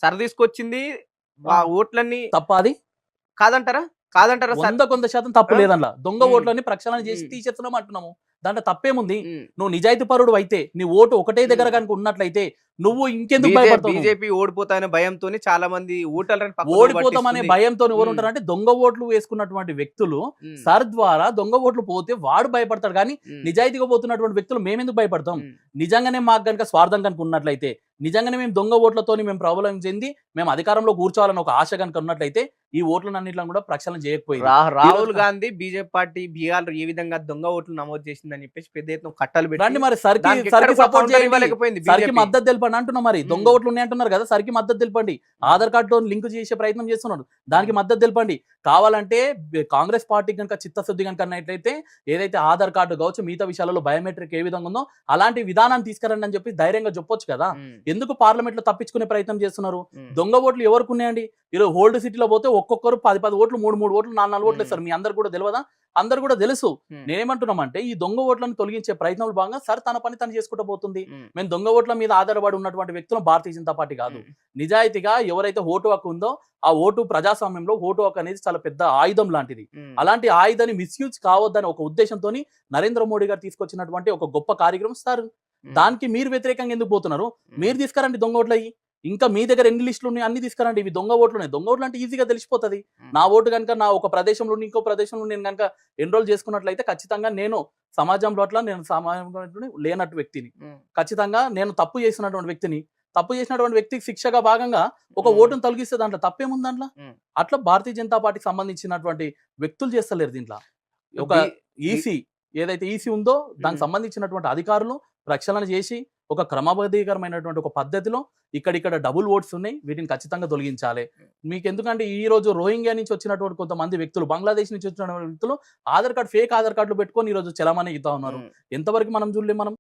సరదీసుకొచ్చింది. ఆ! ఓట్లన్నీ తప్పా అది? కాదంటారా? కాదంటారా సార్? 100% తప్పు ఆ! లేదండ్ల. దొంగ హ్మ్. ఓట్లని ప్రక్షాళన చేసి హ్మ్. తీసేస్తున్నాం అంటున్నాము. దాంట్లో తప్పేముంది? హ్మ్. నువ్వు నిజాయితీ పరుడువైతే, నీ ఓటు ఒకటే దగ్గర హ్మ్. గనుక ఉన్నట్లయితే, నువ్వు ఇంకెందుకు భయపడతావు నువ్వు? బీజేపీ ఓడిపోతాయనే భయంతోని చాలా మంది ఓటర్లని పక్కదోవ ఓడిపోతామనే పట్టిస్తుంది. భయంతోని హ్మ్. ఎవరుంటారంటే, దొంగ ఓట్లు వేసుకున్నటువంటి వ్యక్తులు హ్మ్. సర్ ద్వారా దొంగ ఓట్లు పోతే వాడు భయపడతాడు గానీ, హ్మ్. నిజాయితీగా పోతున్నటువంటి వ్యక్తులు మేమెందుకు భయపడతాం? హ్మ్. నిజంగానే మాకు గనుక స్వార్థం గనుక ఉన్నట్లయితే, నిజంగానే మేము దొంగ ఓట్లతోని మేము ప్రబలం చెంది, మేము అధికారంలో కూర్చోవాలని ఒక ఆశ గనుక ఉన్నట్లయితే, ఈ ఓట్లనన్నిట్లని కూడా ప్రక్షాళన చేయకపోయేది. ఈరోజు రాహుల్ గాంధీ బీజేపీ పార్టీ బీహార్‌లో ఏ విధంగా దొంగ ఓట్లు నమోదు చేసిందని చెప్పేసి పెద్ద ఎత్తున కట్టలు పెట్టి రండి మరి సర్‌కి దానికి ఎక్కడ సర్‌కి కూడా సపోర్ట్ కౌంటర్ చేయండి. ఇవ్వలేకపోయింది సర్‌కి బీజేపీ. మద్దతు తెలపండి అంటున్నా మరి. దొంగ హ్మ్. ఓట్లు ఉన్నాయంటున్నారు కదా! సర్‌కి మద్దతు తెలపండి. హ్మ్. ఆధార్ కార్డ్‌తోని లింక్ చేసే ప్రయత్నం చేస్తున్నాడు. దానికి హ్మ్. మద్దతు తెలపండి. కావాలంటే కాంగ్రెస్ పార్టీకి గనుక చిత్తశుద్ధి గనుక ఉన్నట్లయితే ఏదైతే ఆధార్ కార్డ్ కావచ్చు, మిగతా విషయాలలో బయోమెట్రిక్ ఏ విధంగా ఉందో అలాంటి విధానాన్ని తీసుకురండి అని చెప్పి ధైర్యంగా చెప్పొచ్చు కదా! హ్మ్. ఎందుకు పార్లమెంట్‌లో తప్పించుకునే ప్రయత్నం చేస్తున్నారు? హ్మ్. దొంగ ఓట్లు ఎవరికున్నాయండి? ఈరోజు ఓల్డ్ సిటీలో పోతే ఒక్కొక్కరు 10 ఓట్లు, 3 ఓట్లు, 4 ఓట్లు హ్మ్. ఇస్తారు. మీ అందరికి కూడా తెలవదా? అందరికి కూడా తెలుసు. హ్మ్. నేనేమంటున్నామంటే ఈ దొంగ ఓట్లను తొలగించే ప్రయత్నంలో భాగంగా సర్ తన పని తను చేసుకుంటూ పోతుంది. హ్మ్. మేము దొంగ ఓట్ల మీద ఆధారపడి ఉన్నటువంటి వ్యక్తులం భారతీయ జనతా పార్టీ కాదు. హ్మ్. నిజాయితీగా ఎవరైతే ఓటు హక్కు ఉందో ఆ ఓటు ప్రజాస్వామ్యంలో ఓటు హక్కు అనేది చాలా పెద్ద ఆయుధం లాంటిది. హ్మ్. అలాంటి ఆయుధాన్ని మిస్‌యూజ్ కావద్దని ఒక ఉద్దేశంతోని నరేంద్ర మోడీ గారు తీసుకొచ్చినటువంటి ఒక గొప్ప కార్యక్రమం సార్. హ్మ్. దానికి మీరు వ్యతిరేకంగా ఎందుకు పోతున్నారు? హ్మ్. మీరు తీసుకురండి దొంగ ఓట్లయి. ఇంకా మీ దగ్గర ఎన్ని లిస్టులు ఉన్నాయి అన్ని తీసుకురండి. ఇవి దొంగ ఓట్లున్నాయి. దొంగ ఓట్లు అంటే ఈజీగా తెలిసిపోతది. హ్మ్. నా ఓటు గనుక నా ఒక ప్రదేశంలో నుండి ఇంకో ప్రదేశంలో నేను గనుక ఎన్రోల్ చేసుకున్నట్లయితే ఖచ్చితంగా నేను సమాజంలో అట్లా నేను సమాజంలో లేనట్టు వ్యక్తిని. హ్మ్. ఖచ్చితంగా నేను తప్పు చేసినటువంటి వ్యక్తిని. తప్పు చేసినటువంటి వ్యక్తికి శిక్షగా భాగంగా ఒక హ్మ్. ఓటుని తొలగిస్తే దాంట్లో తప్పేముంది దాంట్లో? హ్మ్. అట్లా భారతీయ జనతా పార్టీకి సంబంధించినటువంటి వ్యక్తులు చేస్తలేరు దీంట్ల. ఒక బి బి ఈసీ ఏదైతే ఈసీ ఉందో దానికి హ్మ్. సంబంధించినటువంటి అధికారులు ప్రక్షాళన చేసి ఒక క్రమబద్ధీకరమైనటువంటి ఒక పద్ధతిలో ఇక్కడిక్కడ డబుల్ ఓట్స్ ఉన్నాయి. వీటిని ఖచ్చితంగా తొలగించాలి. మీకెందుకంటే ఈరోజు రోహింగ్యా నుంచి వచ్చినటువంటి కొంతమంది వ్యక్తులు, బంగ్లాదేశ్ నుంచి వచ్చినటువంటి వ్యక్తులు ఆధార్ కార్డ్ ఫేక్ ఆధార్ కార్డ్‌లు పెట్టుకొని ఈరోజు చలామణి అయితా ఉన్నారు. హ్మ్. ఎంతవరకు మనం చూడలేం మనం?